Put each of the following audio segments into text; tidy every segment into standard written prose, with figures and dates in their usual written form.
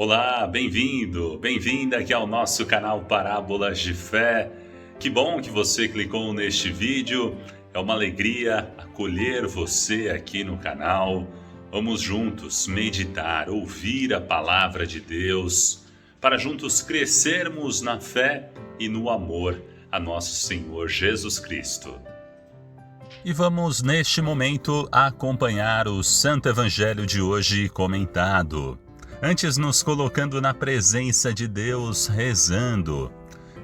Olá, bem-vindo, bem-vinda aqui ao nosso canal Parábolas de Fé. Que bom que você clicou neste vídeo. É uma alegria acolher você aqui no canal. Vamos juntos meditar, ouvir a palavra de Deus, para juntos crescermos na fé e no amor a nosso Senhor Jesus Cristo. E vamos, neste momento, acompanhar o Santo Evangelho de hoje comentado. Antes, nos colocando na presença de Deus, rezando.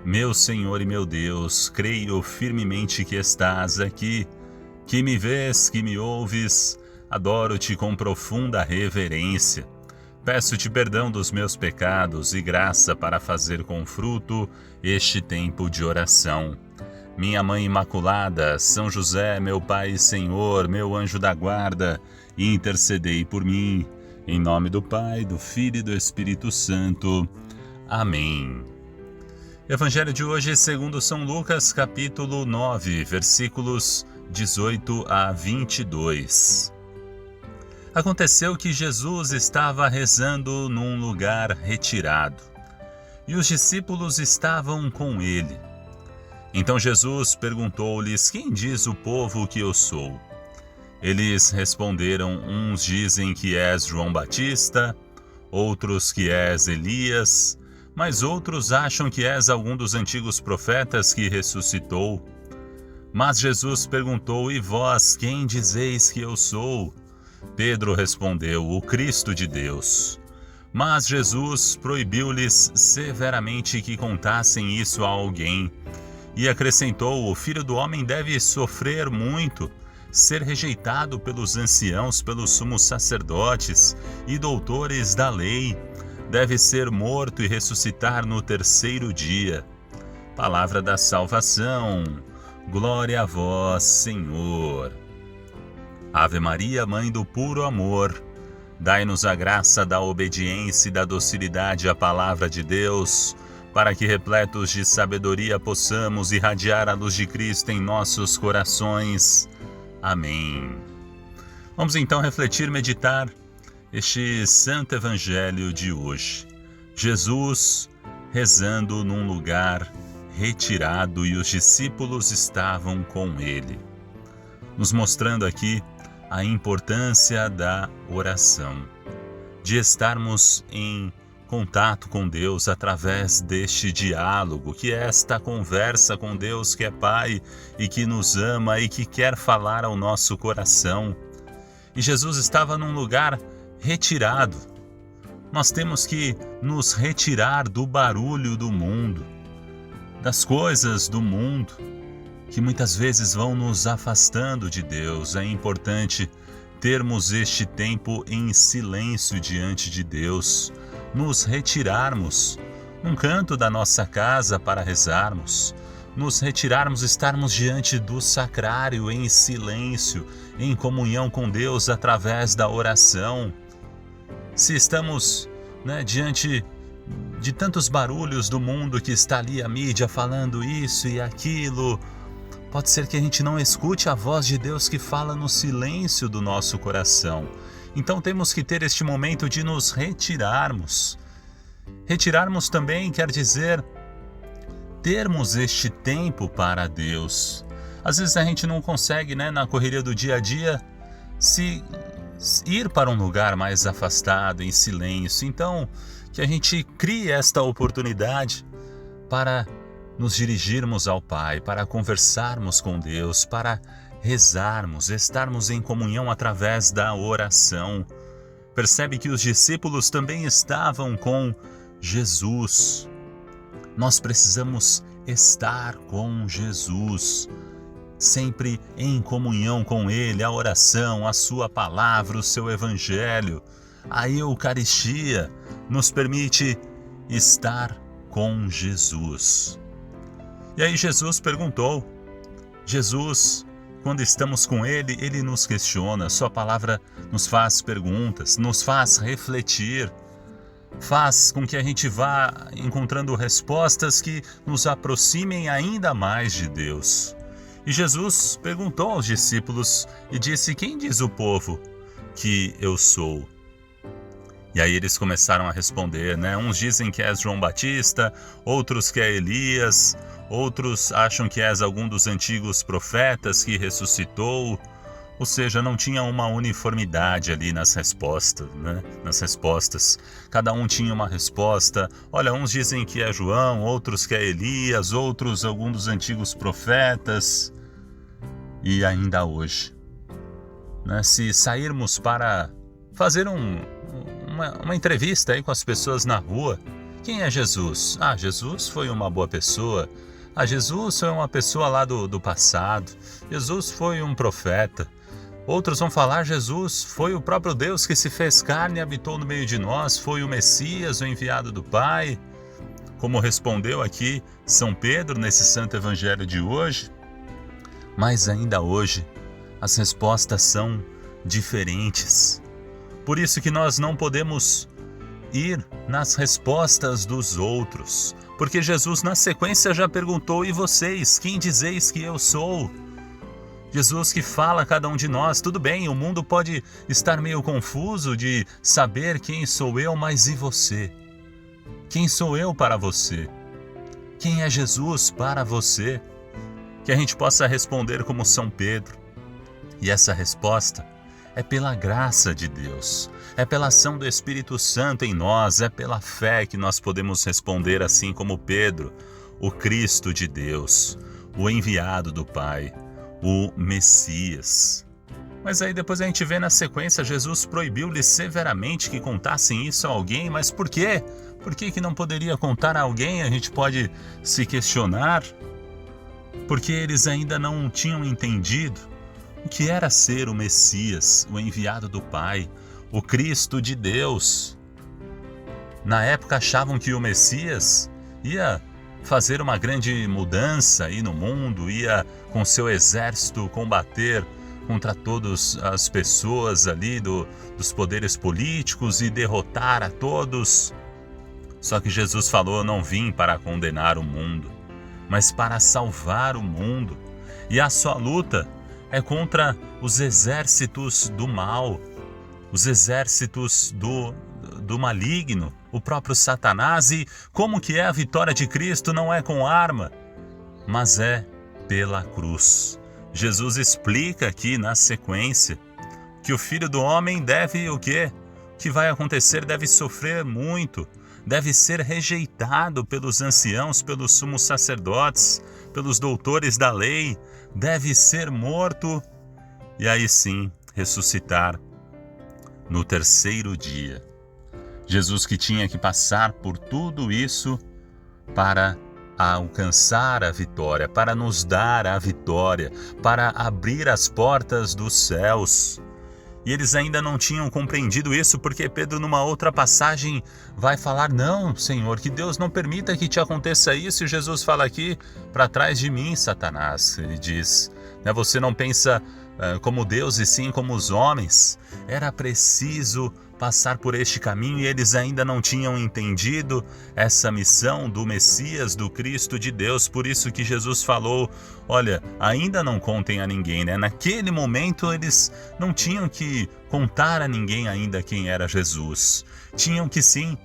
Meu Senhor e meu Deus, creio firmemente que estás aqui, que me vês, que me ouves. Adoro-te com profunda reverência. Peço-te perdão dos meus pecados e graça para fazer com fruto este tempo de oração. Minha Mãe Imaculada, São José, meu Pai e Senhor, meu anjo da guarda, intercedei por mim. Em nome do Pai, do Filho e do Espírito Santo. Amém. Evangelho de hoje segundo São Lucas, capítulo 9, versículos 18 a 22. Aconteceu que Jesus estava rezando num lugar retirado, e os discípulos estavam com ele. Então Jesus perguntou-lhes: quem diz o povo que eu sou? Eles responderam: uns dizem que és João Batista, outros que és Elias, mas outros acham que és algum dos antigos profetas que ressuscitou. Mas Jesus perguntou: e vós, quem dizeis que eu sou? Pedro respondeu: o Cristo de Deus. Mas Jesus proibiu-lhes severamente que contassem isso a alguém. E acrescentou: o Filho do Homem deve sofrer muito, ser rejeitado pelos anciãos, pelos sumos sacerdotes e doutores da lei, deve ser morto e ressuscitar no terceiro dia. Palavra da salvação. Glória a vós, Senhor. Ave Maria, Mãe do puro amor, dai-nos a graça da obediência e da docilidade à palavra de Deus, para que, repletos de sabedoria, possamos irradiar a luz de Cristo em nossos corações. Amém. Vamos então refletir, meditar este Santo Evangelho de hoje. Jesus rezando num lugar retirado e os discípulos estavam com ele, nos mostrando aqui a importância da oração, de estarmos em contato com Deus através deste diálogo, que é esta conversa com Deus, que é Pai e que nos ama e que quer falar ao nosso coração. E Jesus estava num lugar retirado. Nós temos que nos retirar do barulho do mundo, das coisas do mundo, que muitas vezes vão nos afastando de Deus. É importante termos este tempo em silêncio diante de Deus, nos retirarmos num canto da nossa casa para rezarmos, nos retirarmos, estarmos diante do sacrário em silêncio, em comunhão com Deus através da oração. Se estamos, diante de tantos barulhos do mundo que está ali, a mídia falando isso e aquilo, pode ser que a gente não escute a voz de Deus que fala no silêncio do nosso coração. Então temos que ter este momento de nos retirarmos. Retirarmos também quer dizer termos este tempo para Deus. Às vezes a gente não consegue, na correria do dia a dia, se ir para um lugar mais afastado, em silêncio. Então, que a gente crie esta oportunidade para nos dirigirmos ao Pai, para conversarmos com Deus, para rezarmos, estarmos em comunhão através da oração. Percebe que os discípulos também estavam com Jesus. Nós precisamos estar com Jesus, sempre em comunhão com Ele, a oração, a sua palavra, o seu Evangelho. A Eucaristia nos permite estar com Jesus. E aí Jesus perguntou. Jesus, quando estamos com Ele, Ele nos questiona. Sua palavra nos faz perguntas, nos faz refletir, faz com que a gente vá encontrando respostas que nos aproximem ainda mais de Deus. E Jesus perguntou aos discípulos e disse: quem diz o povo que eu sou? E aí eles começaram a responder, né? Uns dizem que és João Batista, outros que é Elias, outros acham que és algum dos antigos profetas que ressuscitou. Ou seja, não tinha uma uniformidade ali nas respostas, né? Nas respostas. Cada um tinha uma resposta. Olha, uns dizem que é João, outros que é Elias, outros algum dos antigos profetas. E ainda hoje, né? Se sairmos para fazer uma entrevista aí com as pessoas na rua, quem é Jesus? Ah, Jesus foi uma boa pessoa. Ah, Jesus foi uma pessoa lá do passado. Jesus foi um profeta. Outros vão falar, Jesus foi o próprio Deus que se fez carne e habitou no meio de nós, foi o Messias, o enviado do Pai. Como respondeu aqui São Pedro nesse Santo Evangelho de hoje. Mas ainda hoje, as respostas são diferentes. Por isso que nós não podemos ir nas respostas dos outros. Porque Jesus na sequência já perguntou, e vocês, quem dizeis que eu sou? Jesus que fala a cada um de nós, tudo bem, o mundo pode estar meio confuso de saber quem sou eu, mas e você? Quem sou eu para você? Quem é Jesus para você? Que a gente possa responder como São Pedro. E essa resposta é pela graça de Deus, é pela ação do Espírito Santo em nós, é pela fé que nós podemos responder assim como Pedro, o Cristo de Deus, o enviado do Pai, o Messias. Mas aí depois a gente vê na sequência, Jesus proibiu-lhes severamente que contassem isso a alguém, mas por quê? Por que não poderia contar a alguém? A gente pode se questionar, porque eles ainda não tinham entendido o que era ser o Messias, o enviado do Pai, o Cristo de Deus. Na época achavam que o Messias ia fazer uma grande mudança aí no mundo, ia com seu exército combater contra todas as pessoas ali dos poderes políticos e derrotar a todos. Só que Jesus falou, não vim para condenar o mundo, mas para salvar o mundo. E a sua luta é contra os exércitos do mal, os exércitos do maligno, o próprio Satanás. E como que é a vitória de Cristo? Não é com arma, mas é pela cruz. Jesus explica aqui na sequência que o Filho do Homem deve o quê? O que vai acontecer? Deve sofrer muito, deve ser rejeitado pelos anciãos, pelos sumos sacerdotes, pelos doutores da lei, deve ser morto e aí sim ressuscitar no terceiro dia. Jesus que tinha que passar por tudo isso para alcançar a vitória, para nos dar a vitória, para abrir as portas dos céus. E eles ainda não tinham compreendido isso, porque Pedro, numa outra passagem, vai falar, não, Senhor, que Deus não permita que te aconteça isso. E Jesus fala aqui, para trás de mim, Satanás. Ele diz, né, você não pensa como Deus e sim como os homens. Era preciso passar por este caminho e eles ainda não tinham entendido essa missão do Messias, do Cristo de Deus. Por isso que Jesus falou, olha, ainda não contem a ninguém, né? Naquele momento eles não tinham que contar a ninguém ainda quem era Jesus. Tinham que sim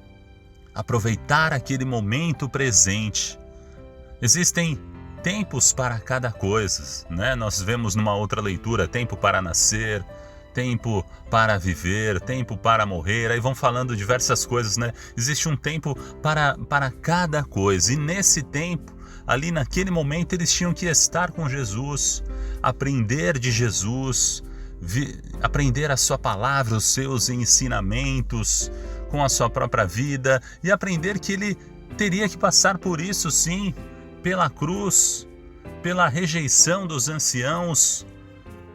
aproveitar aquele momento presente. Existem tempos para cada coisa, né? Nós vemos numa outra leitura, tempo para nascer, tempo para viver, tempo para morrer, aí vão falando diversas coisas, né? Existe um tempo para cada coisa, e nesse tempo, ali naquele momento, eles tinham que estar com Jesus, aprender de Jesus, aprender a sua palavra, os seus ensinamentos, com a sua própria vida, e aprender que ele teria que passar por isso sim, pela cruz, pela rejeição dos anciãos,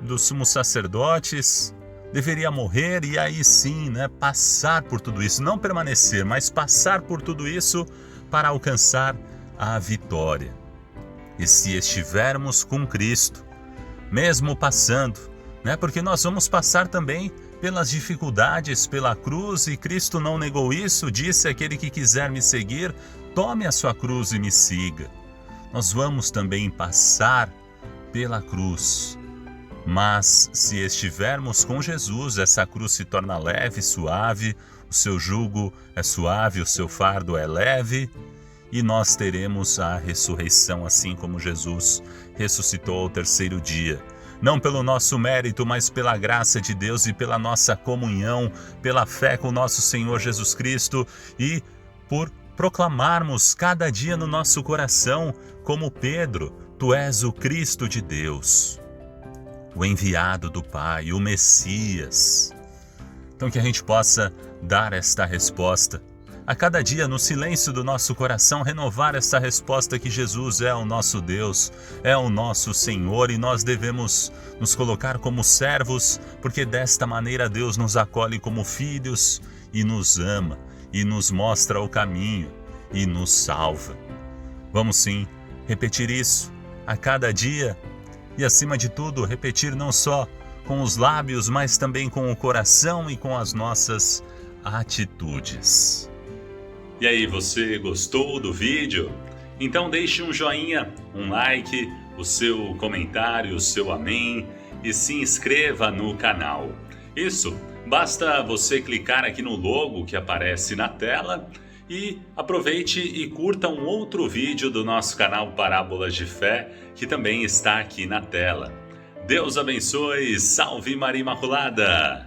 dos sumos sacerdotes, deveria morrer e aí sim, né, passar por tudo isso, não permanecer, mas passar por tudo isso para alcançar a vitória. E se estivermos com Cristo, mesmo passando, né, porque nós vamos passar também pelas dificuldades, pela cruz, e Cristo não negou isso, disse aquele que quiser me seguir, tome a sua cruz e me siga. Nós vamos também passar pela cruz. Mas se estivermos com Jesus, essa cruz se torna leve, suave, o seu jugo é suave, o seu fardo é leve, e nós teremos a ressurreição, assim como Jesus ressuscitou ao terceiro dia. Não pelo nosso mérito, mas pela graça de Deus e pela nossa comunhão, pela fé com nosso Senhor Jesus Cristo e por proclamarmos cada dia no nosso coração, como Pedro, Tu és o Cristo de Deus, o enviado do Pai, o Messias. Então que a gente possa dar esta resposta. A cada dia, no silêncio do nosso coração, renovar essa resposta que Jesus é o nosso Deus, é o nosso Senhor e nós devemos nos colocar como servos, porque desta maneira Deus nos acolhe como filhos e nos ama e nos mostra o caminho e nos salva. Vamos sim repetir isso a cada dia e, acima de tudo, repetir não só com os lábios, mas também com o coração e com as nossas atitudes. E aí, você gostou do vídeo? Então deixe um joinha, um like, o seu comentário, o seu amém e se inscreva no canal. Isso, basta você clicar aqui no logo que aparece na tela e aproveite e curta um outro vídeo do nosso canal Parábolas de Fé, que também está aqui na tela. Deus abençoe, salve Maria Imaculada!